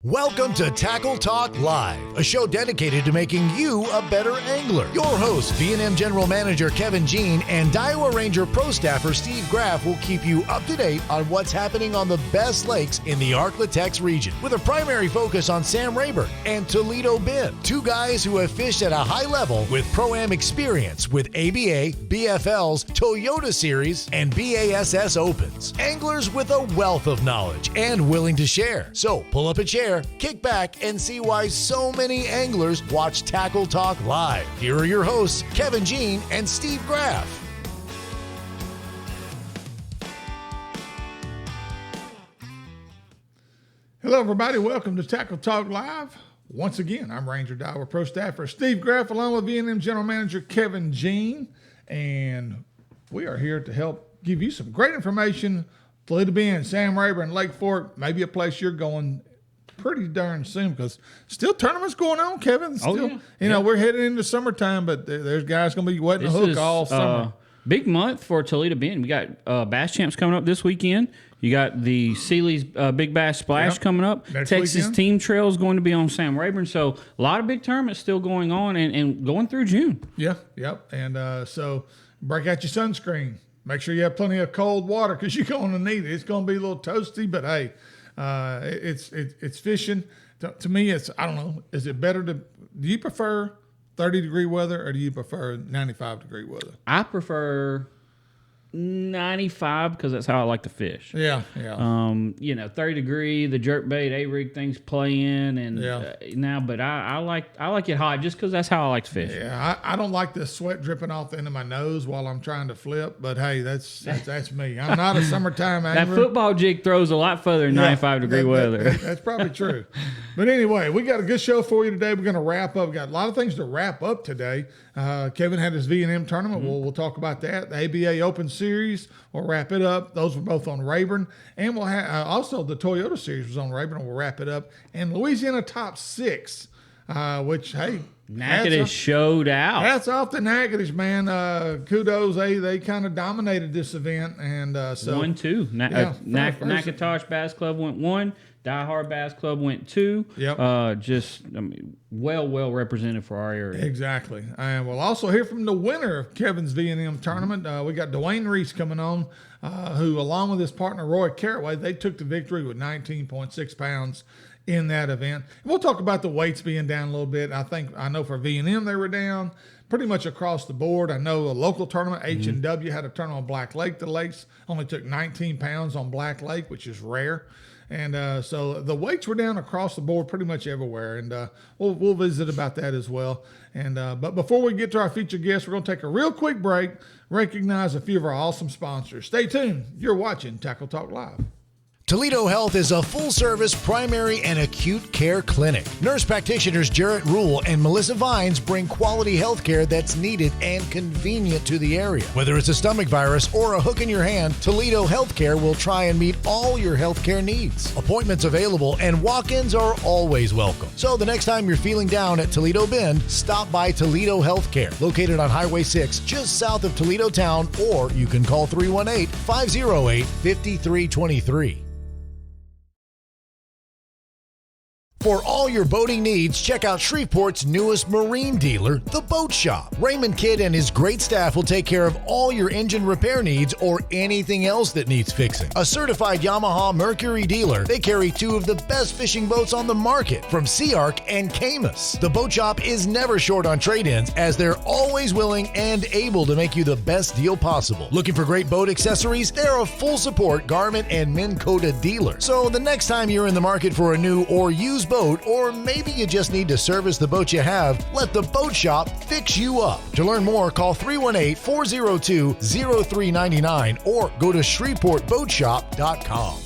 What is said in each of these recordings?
Welcome to Tackle Talk Live, a show dedicated to making you a better angler. Your host, V&M General Manager Kevin Jean and Iowa Ranger Pro Staffer Steve Graff will keep you up to date on what's happening on the best lakes in the Arklatex region, with a primary focus on Sam Rayburn and Toledo Bend, two guys who have fished at a high level with Pro-Am experience with ABA, BFLs, Toyota Series, and BASS Opens. Anglers with a wealth of knowledge and willing to share. So pull up a chair, kick back, and see why so many anglers watch Tackle Talk Live. Here are your hosts, Kevin Jean and Steve Graff. Hello, everybody. Welcome to Tackle Talk Live. Once again, I'm Ranger Iowa Pro Staffer Steve Graff, along with V&M General Manager Kevin Jean, and we are here to help give you some great information. Toledo Bend, Sam Rayburn, Lake Fork, maybe a place you're going pretty darn soon, because still tournaments going on, Kevin. Still, you know, we're heading into summertime, but there's guys going to be wetting the hook all summer. Big month for Toledo Bend. We got Bass Champs coming up this weekend. You got the Sealy's Big Bass Splash coming up. Texas weekend. Team Trail is going to be on Sam Rayburn. So a lot of big tournaments still going on and going through June. Yeah, yep. And so break out your sunscreen. Make sure you have plenty of cold water, because you're going to need it. It's going to be a little toasty, but hey, it's fishing. To me, it's, I don't know, is it better to, do you prefer 30-degree weather or do you prefer 95-degree weather? I prefer 95 because that's how I like to fish. Yeah. You know, 30-degree, the jerkbait, A-rig things playing, and now, but I like it hot just because that's how I like to fish. Yeah, I don't like the sweat dripping off the end of my nose while I'm trying to flip, but hey, that's me. I'm not a summertime angler. That football jig throws a lot further in 95-degree weather. That's probably true. But anyway, we got a good show for you today. We're going to wrap up. We got a lot of things to wrap up today. Kevin had his V&M tournament. We'll talk about that. The ABA Open Series, we'll wrap it up. Those were both on Rayburn. And we'll have also the Toyota Series was on Rayburn. We'll wrap it up. And Louisiana Top 6, which, hey, Natchitoches showed out. Hats off to Natchitoches, man. Kudos. They kind of dominated this event. And so 1-2. Natchitoches Bass Club went 1. Die Hard Bass Club went 2. Yep. Well represented for our area. Exactly. And we'll also hear from the winner of Kevin's V&M tournament. We got Dwayne Reese coming on, who, along with his partner Roy Carraway, they took the victory with 19.6 pounds in that event. And we'll talk about the weights being down a little bit. I know for V&M they were down pretty much across the board. I know a local tournament, H&W, had a tournament on Black Lake. The lakes only took 19 pounds on Black Lake, which is rare. And so the weights were down across the board pretty much everywhere. And we'll visit about that as well. And but before we get to our featured guests, we're going to take a real quick break, recognize a few of our awesome sponsors. Stay tuned. You're watching Tackle Talk Live. Toledo Health is a full-service primary and acute care clinic. Nurse practitioners Jarrett Rule and Melissa Vines bring quality health care that's needed and convenient to the area. Whether it's a stomach virus or a hook in your hand, Toledo Healthcare will try and meet all your healthcare needs. Appointments available and walk-ins are always welcome. So the next time you're feeling down at Toledo Bend, stop by Toledo Healthcare, located on Highway 6, just south of Toledo Town, or you can call 318-508-5323. For all your boating needs, check out Shreveport's newest marine dealer, The Boat Shop. Raymond Kidd and his great staff will take care of all your engine repair needs or anything else that needs fixing. A certified Yamaha Mercury dealer, they carry 2 of the best fishing boats on the market from Sea Arc and Camus. The Boat Shop is never short on trade-ins, as they're always willing and able to make you the best deal possible. Looking for great boat accessories? They're a full support Garmin and Minn Kota dealer. So the next time you're in the market for a new or used boat, or maybe you just need to service the boat you have, let the Boat Shop fix you up. To learn more, call 318-402-0399 or go to ShreveportBoatShop.com.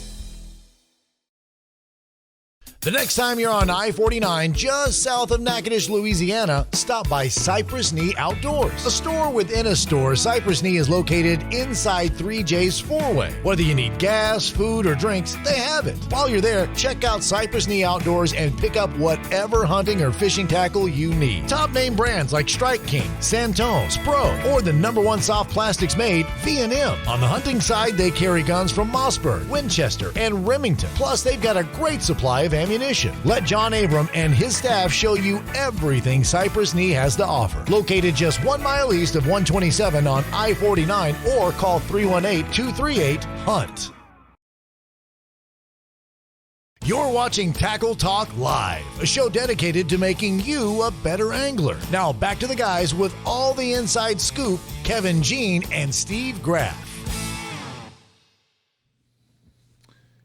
The next time you're on I-49 just south of Natchitoches, Louisiana, stop by Cypress Knee Outdoors. A store within a store, Cypress Knee is located inside 3J's Four-Way. Whether you need gas, food, or drinks, they have it. While you're there, check out Cypress Knee Outdoors and pick up whatever hunting or fishing tackle you need. Top name brands like Strike King, Santone, Spro, or the #1 soft plastics made, V&M. On the hunting side, they carry guns from Mossberg, Winchester, and Remington. Plus, they've got a great supply of ammunition. ammunition. Let John Abram and his staff show you everything Cypress Knee has to offer. Located just 1 mile east of 127 on I-49 or call 318-238-HUNT. You're watching Tackle Talk Live, a show dedicated to making you a better angler. Now back to the guys with all the inside scoop, Kevin Jean and Steve Graff.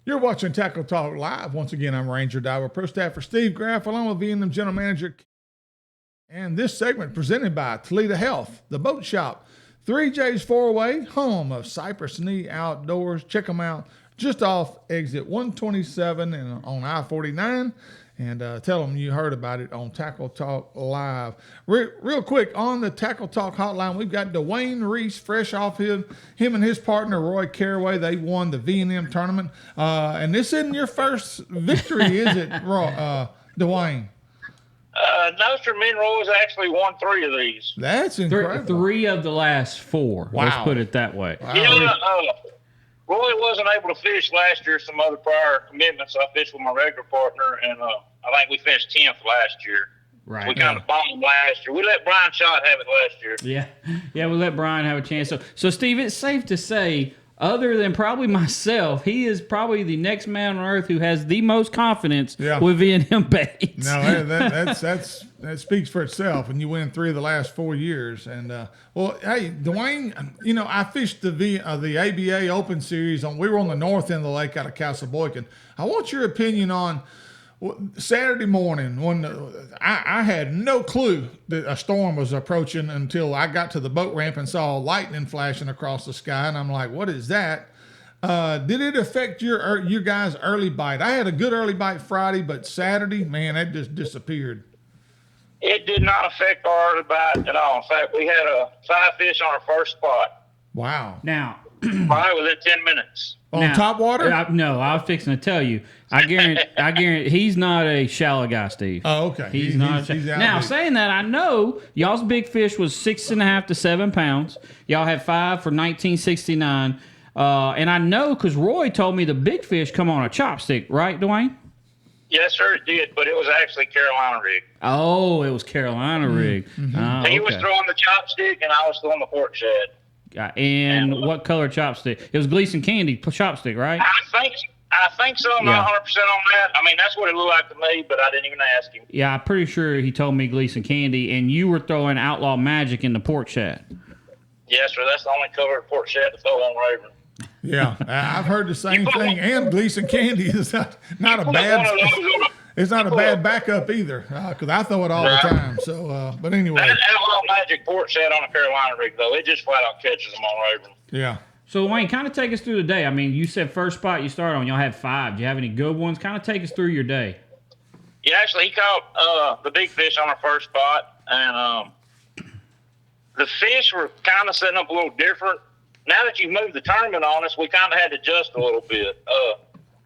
You're watching Tackle Talk Live. Once again, I'm Ranger Diver Pro Staffer Steve Graff, along with V&M General Manager. And this segment presented by Toledo Health, the boat shop, 3J's 4-Way, home of Cypress Knee Outdoors. Check them out just off exit 127 and on I-49. And tell them you heard about it on Tackle Talk Live. Real quick, on the Tackle Talk hotline, we've got Dwayne Reese, fresh off him and his partner, Roy Caraway. They won the V&M tournament. And this isn't your first victory, is it, Dwayne? No, sir. Me and Roy's actually won 3 of these. That's incredible. 3 of the last 4. Wow. Let's put it that way. Wow. Yeah, Roy wasn't able to fish last year. Some other prior commitments. I fished with my regular partner, and I think we finished 10th last year. Right. We kind of bombed last year. We let Brian Schott have it last year. Yeah, we let Brian have a chance. So Steve, it's safe to say, other than probably myself, he is probably the next man on earth who has the most confidence with V&M Baits. No, that speaks for itself. And you win 3 of the last 4 years. And well, hey, Dwayne, you know, I fished the ABA Open Series we were on the north end of the lake out of Castle Boykin. I want your opinion on Saturday morning when I had no clue that a storm was approaching until I got to the boat ramp and saw lightning flashing across the sky, and I'm like, "What is that?" Did it affect your guys' early bite? I had a good early bite Friday, but Saturday, man, that just disappeared. It did not affect our early bite at all. In fact, we had 5 fish on our first spot. Wow! Now, right within 10 minutes. On top water? No, I was fixing to tell you. I guarantee he's not a shallow guy, Steve. Oh, okay. He's not. Now, saying that, I know y'all's big fish was 6.5 to 7 pounds. Y'all had 5 for 1969. And I know because Roy told me the big fish come on a chopstick, right, Dwayne? Yes, sir, it did, but it was actually Carolina rig. Oh, it was Carolina rig. Mm-hmm. He was throwing the chopstick, and I was throwing the pork shad. And what color chopstick? It was Gleason Candy chopstick, right? I think so. I'm not 100% on that. I mean, that's what it looked like to me, but I didn't even ask him. Yeah, I'm pretty sure he told me Gleason Candy, and you were throwing Outlaw Magic in the pork shad. Yes, sir. That's the only color pork shad to throw on Rayburn. Yeah, I've heard the same thing. And Gleason Candy is not a bad. It's not a bad backup either, because I throw it all the time. So, but anyway. That Outlaw Magic pork shad on a Carolina rig, though, it just flat out catches them on Rayburn. Yeah. So, Wayne, kind of take us through the day. I mean, you said first spot you started on, y'all had 5. Do you have any good ones? Kind of take us through your day. Yeah, actually, he caught the big fish on our first spot, and the fish were kind of setting up a little different. Now that you've moved the tournament on us, we kind of had to adjust a little bit.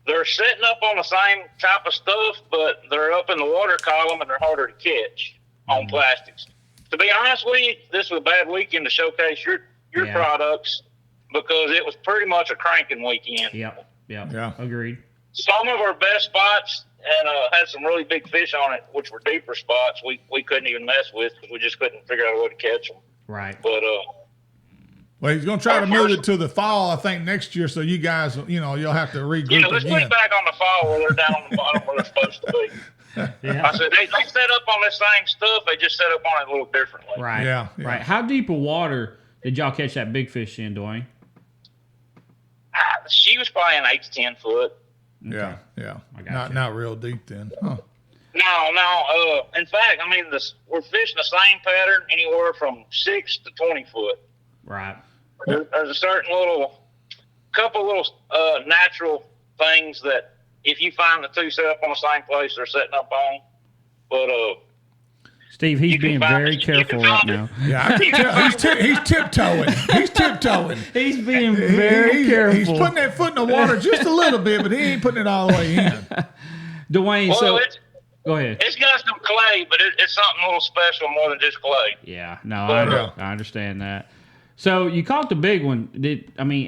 They're setting up on the same type of stuff, but they're up in the water column and they're harder to catch on plastics. To be honest with you, this was a bad weekend to showcase your products because it was pretty much a cranking weekend. Yeah. Agreed. Some of our best spots and had some really big fish on it, which were deeper spots we couldn't even mess with because we just couldn't figure out a way to catch them. Right. But well, he's going to try to move it to the fall, I think, next year. So you guys, you'll have to regroup again. Let's put it back on the fall where they're down on the bottom where they're supposed to be. I said they set up on this same stuff. They just set up on it a little differently. Right. Yeah. Right. How deep of water did y'all catch that big fish in, Dwayne? She was probably an 8 to 10 foot. Okay. Yeah. Not real deep then. Huh. No. In fact, I mean, we're fishing the same pattern anywhere from 6 to 20 foot. Right. There's a certain couple little natural things that if you find the two set up on the same place, they're setting up on. But Steve, he's being very careful right now. Yeah, I can tell. He's tiptoeing. He's tiptoeing. He's being very careful. He's putting that foot in the water just a little bit, but he ain't putting it all the way in. Dwayne, go ahead. It's got some clay, but it's something a little special more than just clay. Yeah, no, I understand that. So you caught the big one.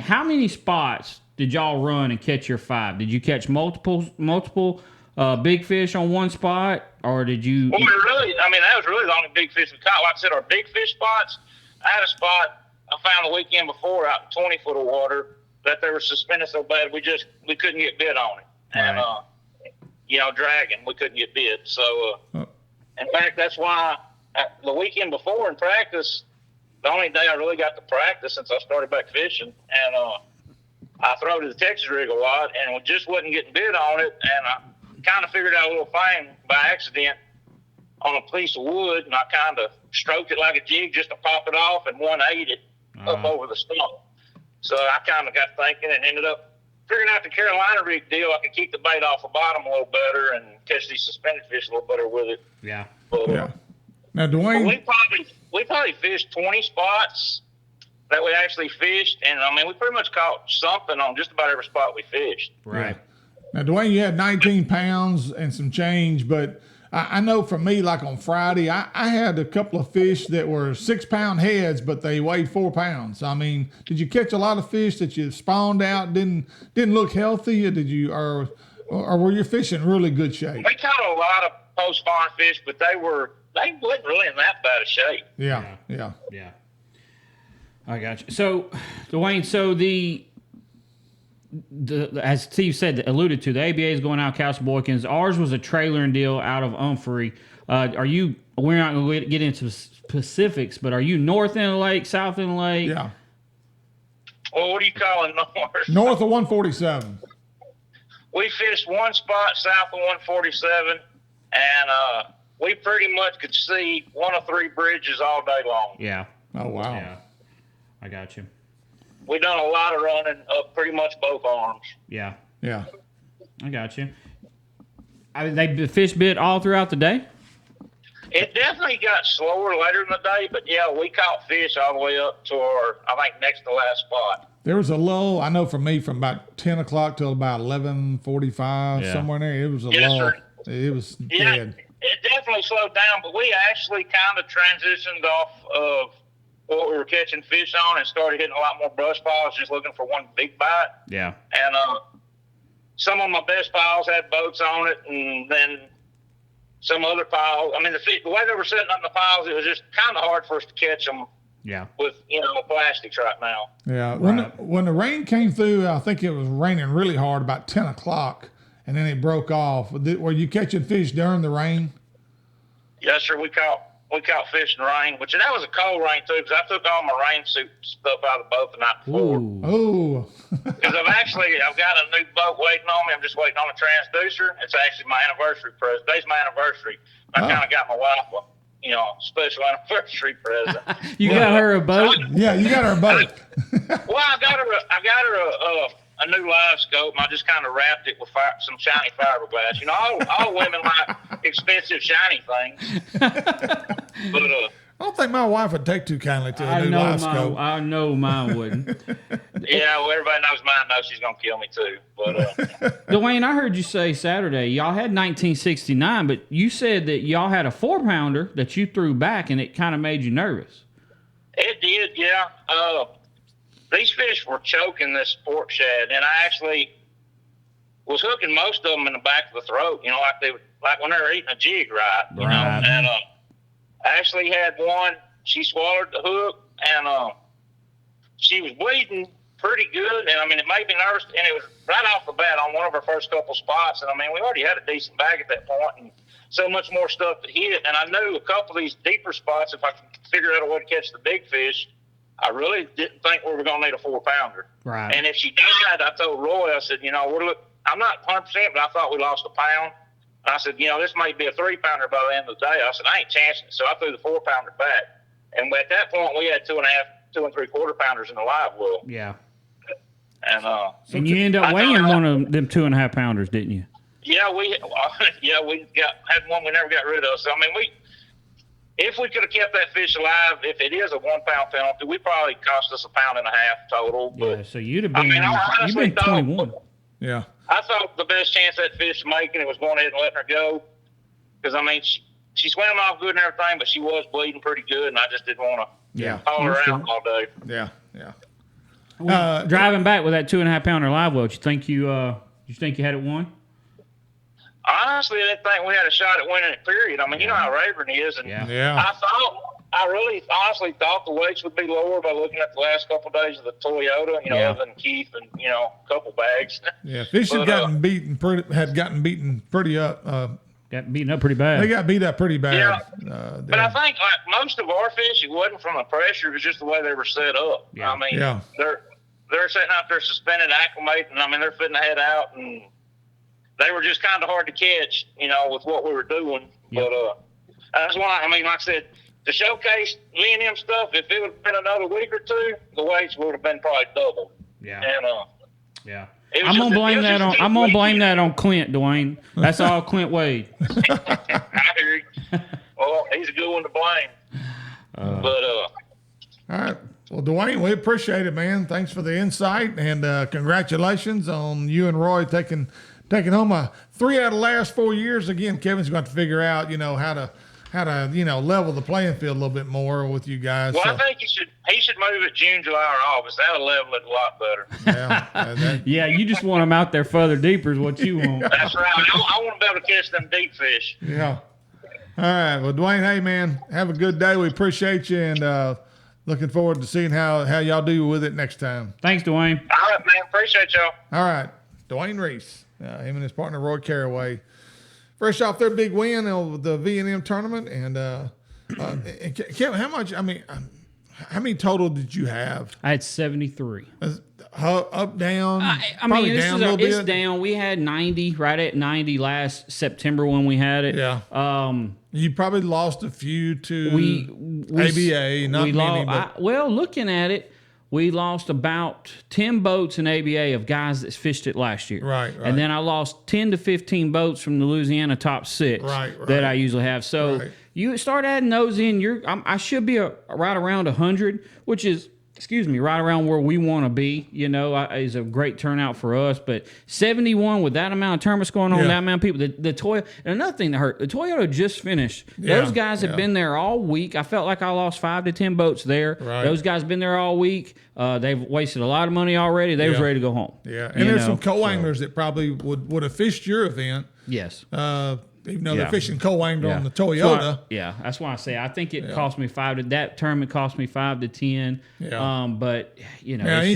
How many spots did y'all run and catch your 5? Did you catch multiple big fish on one spot, or did you? Well, that was really the only big fish we caught. Like I said, our big fish spots, I had a spot I found the weekend before out in 20 foot of water that they were suspended so bad we couldn't get bit on it. And, dragging, we couldn't get bit. So, in fact, that's why the weekend before in practice, the only day I really got to practice since I started back fishing, and I throw to the Texas rig a lot, and we just wasn't getting bit on it, and I kind of figured out a little thing by accident on a piece of wood, and I kind of stroked it like a jig just to pop it off, and 180 it up over the stump. So I kind of got thinking and ended up figuring out the Carolina rig deal. I could keep the bait off the bottom a little better and catch these suspended fish a little better with it. Yeah. But, Now, Dwayne, we probably fished 20 spots that we actually fished, and we pretty much caught something on just about every spot we fished. Right. Now, Dwayne, you had 19 pounds and some change, but I know for me, like on Friday, I had a couple of fish that were 6 pound heads, but they weighed 4 pounds. Did you catch a lot of fish that you spawned out didn't look healthy, or did you, or were your fish in really good shape? We caught a lot of post spawn fish, but they wasn't really in that bad of shape. Yeah. I got you. So, Dwayne, the as Steve said, alluded to, the ABA is going out Castle Boykins. Ours was a trailering deal out of Umphrey. We're not going to get into specifics, but are you north end of the lake, south end of the lake? Yeah. Well, what do you call it north? North of 147. We fished one spot south of 147, and we pretty much could see one of 3 bridges all day long. Yeah. Oh, wow. Yeah. I got you. We done a lot of running up pretty much both arms. Yeah. Yeah. I got you. They fish bit all throughout the day? It definitely got slower later in the day, but yeah, we caught fish all the way up to our, I think, next to last spot. There was a lull, I know for me, from about 10 o'clock till about 11:45, somewhere in there. It was a lull. Sir. It was dead. It definitely slowed down, but we actually kind of transitioned off of what we were catching fish on and started hitting a lot more brush piles, just looking for one big bite. Yeah. And some of my best piles had boats on it, and then some other piles. The way they were setting up the piles, it was just kind of hard for us to catch them. Yeah. With plastics right now. Yeah. When the rain came through, I think it was raining really hard about 10 o'clock, and then it broke off. Were you catching fish during the rain? Yes, sir. We caught fish in the rain, which that was a cold rain too, because I took all my rain suit stuff out of the boat the night before. Oh. Because I've got a new boat waiting on me. I'm just waiting on a transducer. It's actually my anniversary present. Today's my anniversary. I kind of got my wife a special anniversary present. You got her a boat? Yeah, you got her a boat. Well, I got her a new live scope, and I just kind of wrapped it with some shiny fiberglass. All women like expensive shiny things. But I don't think my wife would take too kindly to a new live scope. I know mine wouldn't. Yeah, well, everybody knows mine knows she's going to kill me too. But Dwayne, I heard you say Saturday y'all had 1969, but you said that y'all had a 4-pounder that you threw back, and it kind of made you nervous. It did, yeah. These fish were choking this sport shad, and I actually was hooking most of them in the back of the throat, like when they were eating a jig, right? And I actually had one. She swallowed the hook, and she was bleeding pretty good. And it made me nervous. And it was right off the bat on one of our first couple spots. And we already had a decent bag at that point, and so much more stuff to hit. And I knew a couple of these deeper spots, if I could figure out a way to catch the big fish, I really didn't think we were going to need a 4-pounder. Right. And if she died, I told Roy, I said, I'm not 100%, but I thought we lost a pound. And I said, this might be a 3-pounder by the end of the day. I said, I ain't chancing it. So I threw the 4-pounder back. And at that point, we had 2 3/4 pounders in the live well. Yeah. And you ended up weighing one of them 2.5 pounders, didn't you? Yeah, we had one we never got rid of. So if we could have kept that fish alive, if it is a 1-pound penalty, we probably cost us 1.5 pounds total. But, yeah, so you'd have been. You've been 21. Yeah. I thought the best chance that fish was making it was going ahead and letting her go, because she swam off good and everything, but she was bleeding pretty good, and I just didn't want to haul her out all day. Yeah, yeah. Driving back with that 2.5 pounder live well, you think you had it won? honestly, I didn't think we had a shot at winning it, period. I mean, you know how Rayburn is. And I really honestly thought the weights would be lower by looking at the last couple of days of the Toyota, other than Keith and, a couple bags. Yeah, Fish had gotten beaten pretty up. Got beaten up pretty bad. They got beat up pretty bad. Yeah. But I think most of our fish, it wasn't from the pressure. It was just the way they were set up. Yeah. I mean, they're sitting out there suspended, acclimating. I mean, they're fitting the head out, and they were just kind of hard to catch, with what we were doing. Yep. But that's why, like I said, to showcase V&M stuff, if it would have been another week or two, the weights would have been probably double. Yeah. And I'm gonna blame that on Clint, Dwayne. That's all Clint weighed. I hear you. Well, he's a good one to blame. All right. Well, Dwayne, we appreciate it, man. Thanks for the insight, and congratulations on you and Roy taking home 3 out of the last 4 years. Again, Kevin's going to figure out, how to level the playing field a little bit more with you guys. Well, I think he should move it June, July, or August. That'll level it a lot better. Yeah, you just want them out there further deeper is what you want. That's right. I want to be able to catch them deep fish. Yeah. All right. Well, Dwayne, hey, man, have a good day. We appreciate you, and looking forward to seeing how y'all do with it next time. Thanks, Dwayne. All right, man. Appreciate y'all. All right. Dwayne Reese, him and his partner, Roy Carraway, fresh off their big win of the V&M tournament. And Kevin, how many total did you have? I had 73. Up, down? I mean, it's down. We had 90, right at 90 last September when we had it. Yeah. You probably lost a few to ABA, not many. Looking at it, we lost about 10 boats in ABA of guys that fished it last year. Right. And then I lost 10 to 15 boats from the Louisiana top 6 that I usually have. So you start adding those in, I should be right around 100, which is, right around where we want to be, is a great turnout for us. But 71 with that amount of tournaments going on, that amount of people, the Toyota, and another thing that hurt, the Toyota just finished. Those guys have been there all week. I felt like I lost 5 to 10 boats there. Right. Those guys been there all week. They've wasted a lot of money already. They was ready to go home. Yeah, and there's some co-anglers that probably would have fished your event. Yes. Even though they're fishing co-angler on the Toyota. That's why I say I think it cost me 5 to that tournament cost me 5 to 10. Yeah. But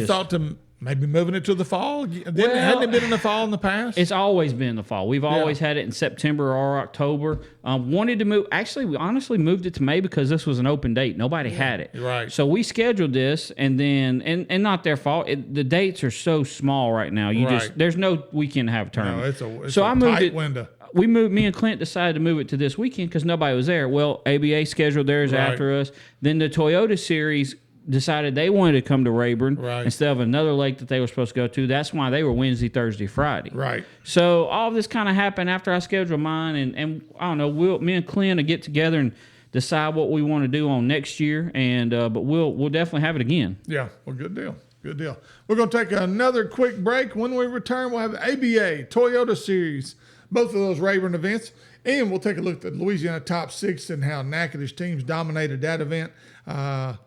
thought to maybe moving it to the fall. Hadn't it been in the fall in the past? It's always been in the fall. We've always had it in September or October. Wanted to move. Actually, we honestly moved it to May because this was an open date. Nobody had it. Right. So we scheduled this, and then and not their fault. The dates are so small right now. There's no weekend to have a tournament. No, it's a tight window. Me and Clint decided to move it to this weekend because nobody was there. Well, ABA scheduled theirs after us. Then the Toyota Series decided they wanted to come to Rayburn instead of another lake that they were supposed to go to. That's why they were Wednesday, Thursday, Friday. Right. So all of this kind of happened after I scheduled mine, and I don't know. Me and Clint will get together and decide what we want to do on next year, and but we'll definitely have it again. Yeah. Well, good deal. Good deal. We're going to take another quick break. When we return, we'll have ABA Toyota Series. Both of those Rayburn events, and we'll take a look at the Louisiana top 6 and how Natchitoches teams dominated that event. And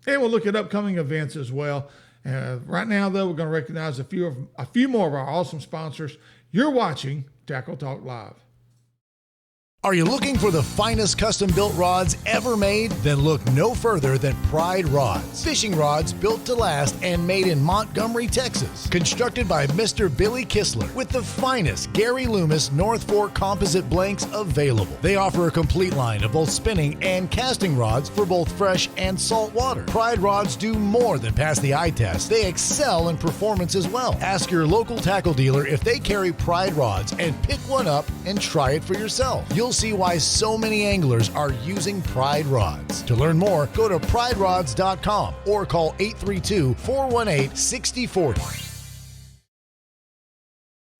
we'll look at upcoming events as well. Right now, though, we're going to recognize a few more of our awesome sponsors. You're watching Tackle Talk Live. Are you looking for the finest custom-built rods ever made? Then look no further than Pride Rods. Fishing rods built to last and made in Montgomery, Texas. Constructed by Mr. Billy Kistler with the finest Gary Loomis North Fork composite blanks available. They offer a complete line of both spinning and casting rods for both fresh and salt water. Pride Rods do more than pass the eye test. They excel in performance as well. Ask your local tackle dealer if they carry Pride Rods and pick one up and try it for yourself. You'll see why so many anglers are using Pride Rods. To learn more, go to priderods.com or call 832-418-6040.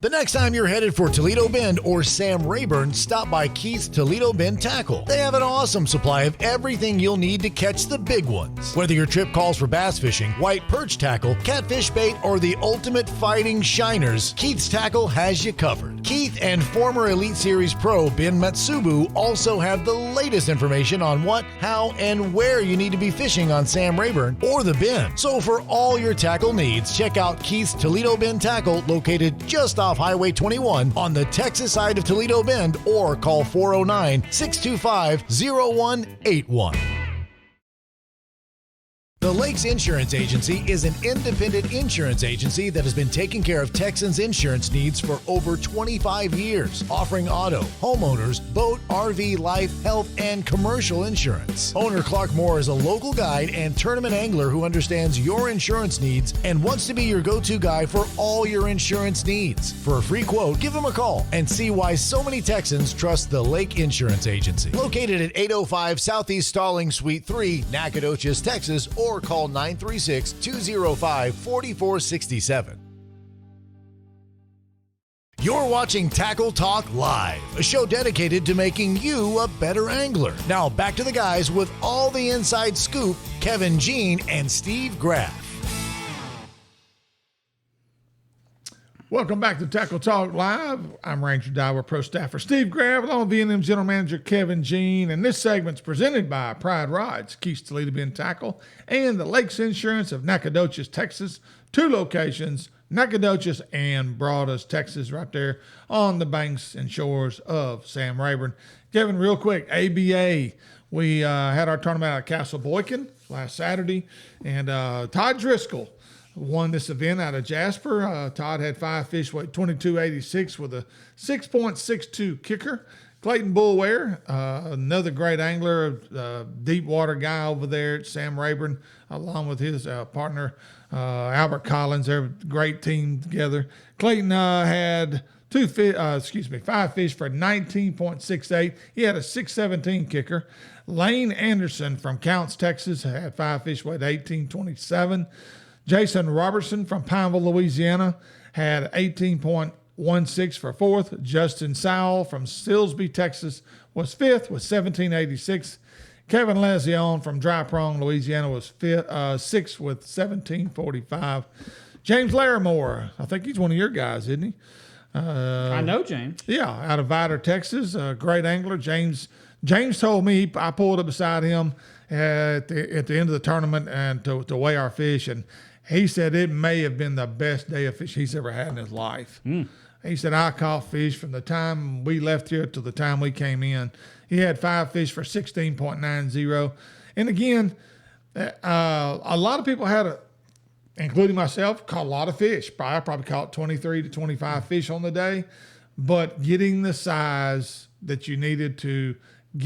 The next time you're headed for Toledo Bend or Sam Rayburn, stop by Keith's Toledo Bend Tackle. They have an awesome supply of everything you'll need to catch the big ones. Whether your trip calls for bass fishing, white perch tackle, catfish bait, or the ultimate fighting shiners, Keith's Tackle has you covered. Keith and former Elite Series pro Ben Matsubu also have the latest information on what, how, and where you need to be fishing on Sam Rayburn or the Bend. So for all your tackle needs, check out Keith's Toledo Bend Tackle, located just off off Highway 21 on the Texas side of Toledo Bend, or call 409-625-0181. The Lakes Insurance Agency is an independent insurance agency that has been taking care of Texans' insurance needs for over 25 years, offering auto, homeowners, boat, RV, life, health, and commercial insurance. Owner Clark Moore is a local guide and tournament angler who understands your insurance needs and wants to be your go-to guy for all your insurance needs. For a free quote, give him a call and see why so many Texans trust the Lake Insurance Agency. Located at 805 Southeast Stalling Suite 3, Nacogdoches, Texas, or call 936-205-4467. You're watching Tackle Talk Live, a show dedicated to making you a better angler. Now back to the guys with all the inside scoop, Kevin Jean and Steve Graff. Welcome back to Tackle Talk Live. I'm Ranger Diver Pro Staffer Steve Graff, along with V&M General Manager Kevin Jean, and this segment's presented by Pride Rods, Keys Toledo Bend Tackle, and the Lakes Insurance of Nacogdoches, Texas. 2 locations, Nacogdoches and Broadus, Texas, right there on the banks and shores of Sam Rayburn. Kevin, real quick, ABA, we had our tournament at Castle Boykin last Saturday, and Todd Driscoll won this event out of Jasper. Todd had 5 fish, weighed 22.86 with a 6.62 kicker. Clayton Bullware, another great angler, deep water guy over there at Sam Rayburn, along with his partner, Albert Collins. They're a great team together. Clayton had 5 fish for 19.68. He had a 6.17 kicker. Lane Anderson from Counts, Texas, had 5 fish, weighed 18.27. Jason Robertson from Pineville, Louisiana, had 18.16 for 4th. Justin Sowell from Silsbee, Texas, was 5th with 17.86. Kevin Lezion from Dry Prong, Louisiana, was 6th with 17.45. James Larimore, I think he's one of your guys, isn't he? I know James. Yeah, out of Vidor, Texas, a great angler. James told me, I pulled up beside him at the end of the tournament and to weigh our fish, and he said it may have been the best day of fish he's ever had in his life. He said, I caught fish from the time we left here to the time we came in. He had 5 fish for 16.90. And again, a lot of people including myself, caught a lot of fish. I probably caught 23 to 25 fish on the day. But getting the size that you needed to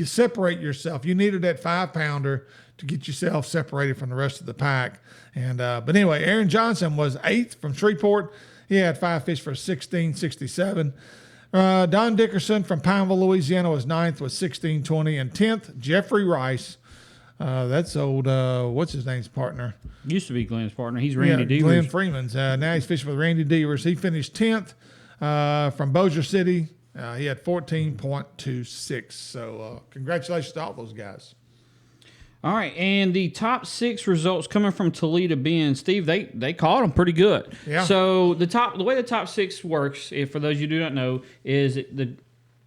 separate yourself, you needed that 5-pounder to get yourself separated from the rest of the pack. And but anyway, Aaron Johnson was 8th from Shreveport. He had 5 fish for 16.67. Don Dickerson from Pineville, Louisiana, was 9th with 16.20. And 10th, Jeffrey Rice. That's old, what's his name's partner? Used to be Glenn's partner. He's Randy Devers. Glenn Freeman's. Now he's fishing with Randy Devers. He finished 10th from Bossier City. He had 14.26. So congratulations to all those guys. All right, and the top 6 results coming from Toledo Bend, Steve, they caught them pretty good. Yeah. So the way the top 6 works, if for those you do not know, is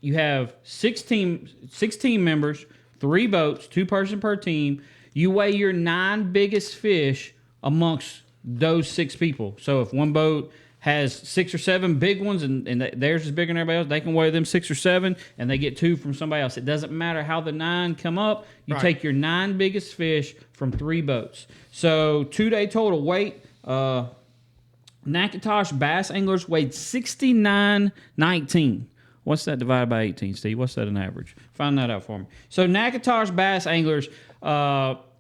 you have 16 members, 3 boats, 2 person per team. You weigh your 9 biggest fish amongst those 6 people. So if one boat has 6 or 7 big ones and theirs is bigger than everybody else, they can weigh them 6 or 7 and they get 2 from somebody else. It doesn't matter how the 9 come up. You take your 9 biggest fish from 3 boats. So 2-day total weight, Nacogdoches bass anglers weighed 69.19. What's that divided by 18, Steve? What's that an average? Find that out for me. So Nacogdoches bass anglers,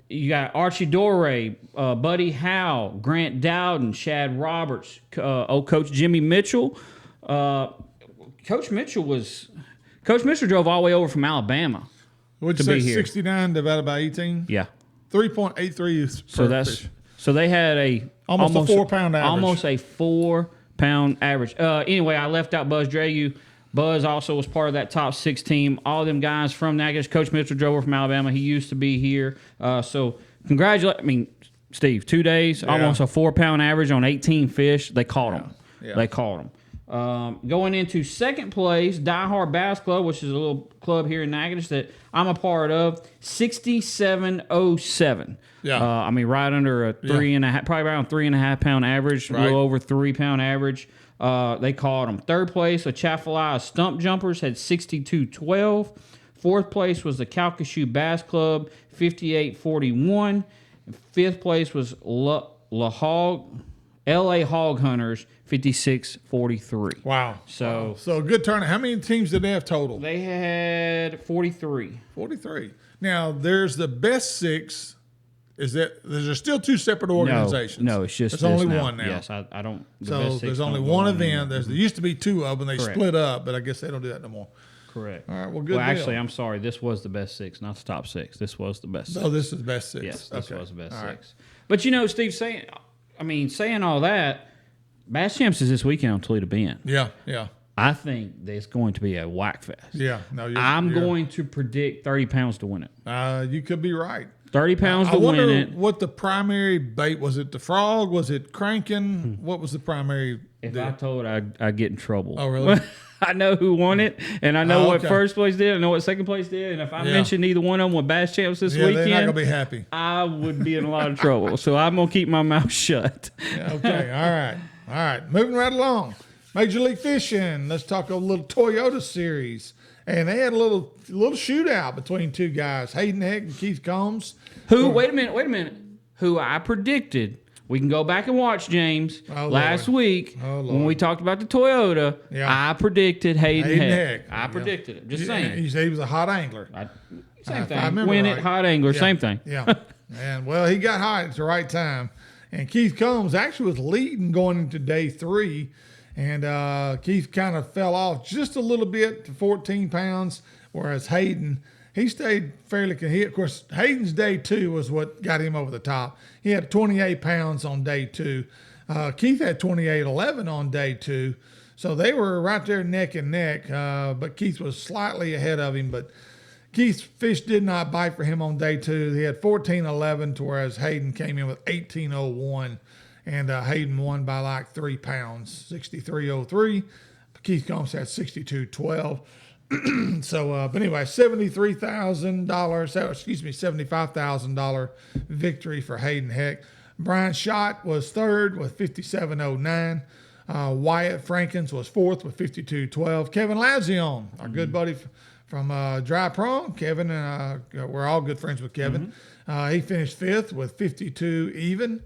you got Archie Doré, Buddy Howe, Grant Dowden, Shad Roberts, old Coach Jimmy Mitchell. Coach Mitchell drove all the way over from Alabama. Would you say 69 divided by 18? Yeah. 3.83 per fish. So they had almost a 4-pound average. Almost a 4-pound average. Anyway, I left out Buzz Dragu. Buzz also was part of that top 6 team. All them guys from Nacogdoches. Coach Mitchell drove over from Alabama. He used to be here. So congratulations. I mean, Steve, 2 days, almost a 4-pound average on 18 fish. They caught them. Yeah. They caught them. Going into second place, Die Hard Bass Club, which is a little club here in Nacogdoches that I'm a part of, 67.07. Yeah. I mean, right under a 3.5, probably around 3.5 pound average, a little over 3 pound average. They called them. Third place, Atchafalaya Stump Jumpers had 62-12. Fourth place was the Calcasieu Bass Club, 58-41. Fifth place was LA Hog Hunters, 56-43. Wow. So a good tournament. How many teams did they have total? They had 43. 43. Now, there's the best 6. Is that there's still 2 separate organizations? No, it's just there's only now. one now. Yes, I don't. So there's only one event. There used to be 2 of them. They Correct. split up, but I guess they don't do that no more. Correct. All right. Well, good. Well, deal. actually, I'm sorry. This was the best 6, not the top 6. This was the best 6. Oh, this is best 6. Yes, this was the best All 6. right. But Steve, saying all that, Bass Champs is this weekend on Toledo Bend. Yeah. I think there's going to be a whack fest. Yeah. No, I'm going to predict 30 pounds to win it. You could be right. 30 pounds to win it. I win wonder what the primary bait was. It the frog? Was it cranking? What was the primary? If deal? I told I'd get in trouble. Oh, really? I know who won it, and I know what okay. first place did. I know what second place did, and if I mentioned either one of them with Bass Champs this weekend, they're not gonna be happy. I would be in a lot of trouble. So I'm gonna keep my mouth shut. Okay. All right. Moving right along. Major League Fishing. Let's talk a little Toyota series. And they had a little shootout between 2 guys, Hayden Heck and Keith Combs. Who? Wait a minute. Who I predicted? We can go back and watch, James. Last week when we talked about the Toyota, I predicted Hayden Heck. I predicted it. Just saying. He was a hot angler. Same thing. Win it, hot angler, same thing. Yeah. And well, he got hot at the right time. And Keith Combs actually was leading going into day 3. And Keith kind of fell off just a little bit to 14 pounds, whereas Hayden, he stayed fairly. Of course, Hayden's day 2 was what got him over the top. He had 28 pounds on day 2. Keith had 28.11 on day 2. So they were right there neck and neck, but Keith was slightly ahead of him. But Keith's fish did not bite for him on day 2. He had 14.11, whereas Hayden came in with 18.01. And Hayden won by like 3 pounds, 63.03. Keith Combs had 62.12. So, but anyway, $75,000 victory for Hayden Heck. Brian Schott was 3rd with 57.09. Wyatt Frankins was 4th with 52.12. Kevin Lazion, our good buddy from Dry Prong. Kevin and we're all good friends with Kevin. He finished 5th with 52 even.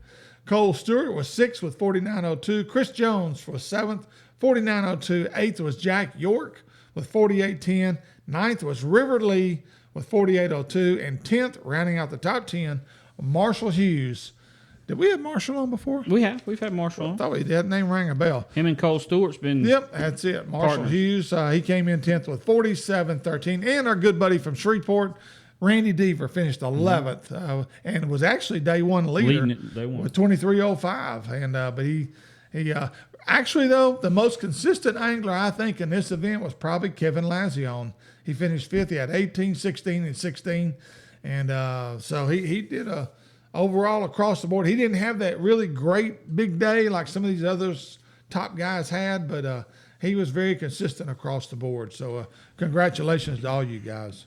Cole Stewart was 6th with 49.02. Chris Jones was 7th, 49.02. 8th was Jack York with 48.10. 9th was River Lee with 48.02. And 10th, rounding out the top 10, Marshall Hughes. Did we have Marshall on before? We have. We've had Marshall on. I thought we did. That name rang a bell. Him and Cole Stewart's been. Yep, that's it. Marshall Hughes. He came in 10th with 47.13. And our good buddy from Shreveport, Randy Deaver, finished 11th and was actually day 1 leader with 23.05. And but he actually, though, the most consistent angler I think in this event was probably Kevin Lazion. He finished 5th. He had 18, 16, and 16. And so he did overall across the board. He didn't have that really great big day like some of these others top guys had, but he was very consistent across the board. So congratulations to all you guys.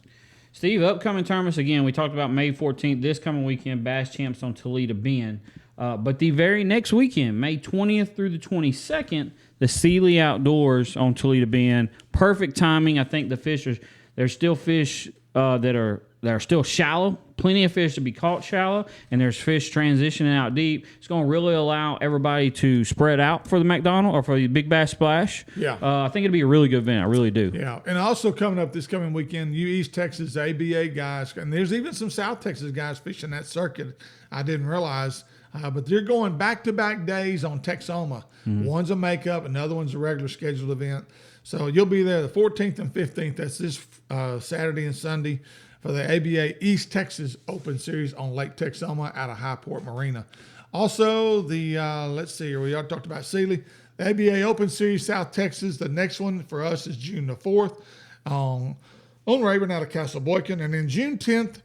Steve, upcoming tournaments, again, we talked about May 14th, this coming weekend, Bass Champs on Toledo Bend. But the very next weekend, May 20th through the 22nd, the Sealy Outdoors on Toledo Bend. Perfect timing. I think the fish there's still fish that are still shallow, plenty of fish to be caught shallow, and there's fish transitioning out deep. It's going to really allow everybody to spread out for the McDonald or for the Big Bass Splash. Yeah. I think it'll be a really good event. I really do. Yeah, and also coming up this coming weekend, you East Texas ABA guys, and there's even some South Texas guys fishing that circuit. I didn't realize, but they're going back-to-back days on Texoma. Mm-hmm. One's a makeup, another one's a regular scheduled event. So you'll be there the 14th and 15th. That's this Saturday and Sunday for the ABA East Texas Open Series on Lake Texoma out of Highport Marina. Also, the let's see here, we already talked about Sealy. The ABA Open Series South Texas. The next one for us is June the 4th on Rayburn out of Castle Boykin. And then June 10th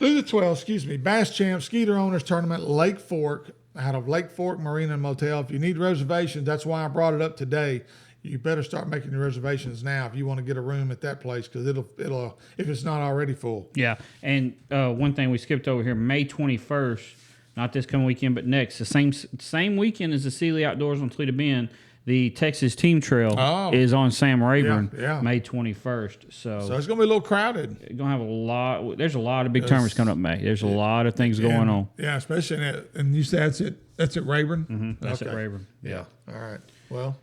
through the 12th, Bass Champs Skeeter Owners Tournament, Lake Fork, out of Lake Fork Marina and Motel. If you need reservations, that's why I brought it up today. You better start making your reservations now if you want to get a room at that place, because it'll if it's not already full. Yeah, and one thing we skipped over here, May 21st, not this coming weekend, but next, the same weekend as the Sealy Outdoors on Toledo Bend. the Texas Team Trail is on Sam Rayburn, May 21st. So it's going to be a little crowded. You're going to have a lot. There's a lot of big tournaments coming up in May. There's a lot of things going on. Yeah, especially and you said that's at Rayburn? Mm-hmm. That's at Rayburn. Yeah. All right. Well,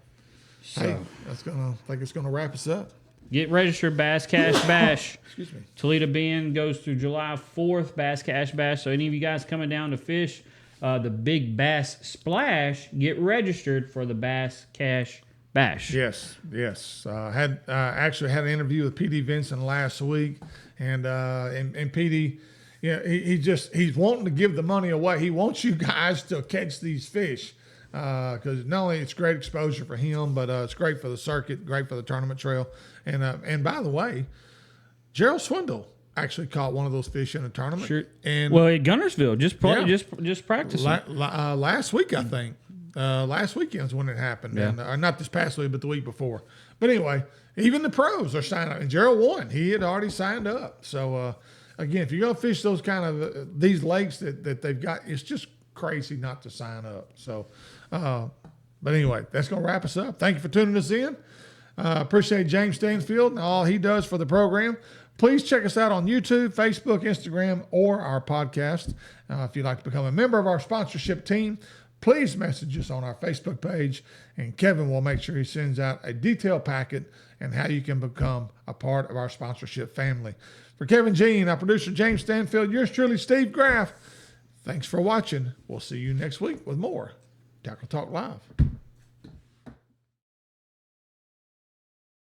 hey, I think it's going to wrap us up. Get registered, Bass Cash Bash. Excuse me. Toledo Bend goes through July 4th, Bass Cash Bash. So any of you guys coming down to fish the Big Bass Splash, get registered for the Bass Cash Bash. Yes. Actually had an interview with PD Vincent last week, and PD, he's wanting to give the money away. He wants you guys to catch these fish. Because not only it's great exposure for him, but it's great for the circuit, great for the tournament trail. And by the way, Gerald Swindle actually caught one of those fish in a tournament. Sure. And at Gunnersville, just practicing. Last week, I think. Last weekend is when it happened. Yeah. And, not this past week, but the week before. But anyway, even the pros are signing up. And Gerald won. He had already signed up. So, again, if you're going to fish those kind of these lakes that they've got, it's just crazy not to sign up. So, but anyway, that's going to wrap us up. Thank you for tuning us in. Appreciate James Stansfield and all he does for the program. Please check us out on YouTube, Facebook, Instagram, or our podcast. If you'd like to become a member of our sponsorship team, please message us on our Facebook page, and Kevin will make sure he sends out a detailed packet and how you can become a part of our sponsorship family. For Kevin Jean, our producer James Stanfield, yours truly, Steve Graff. Thanks for watching. We'll see you next week with more Tackle Talk Live.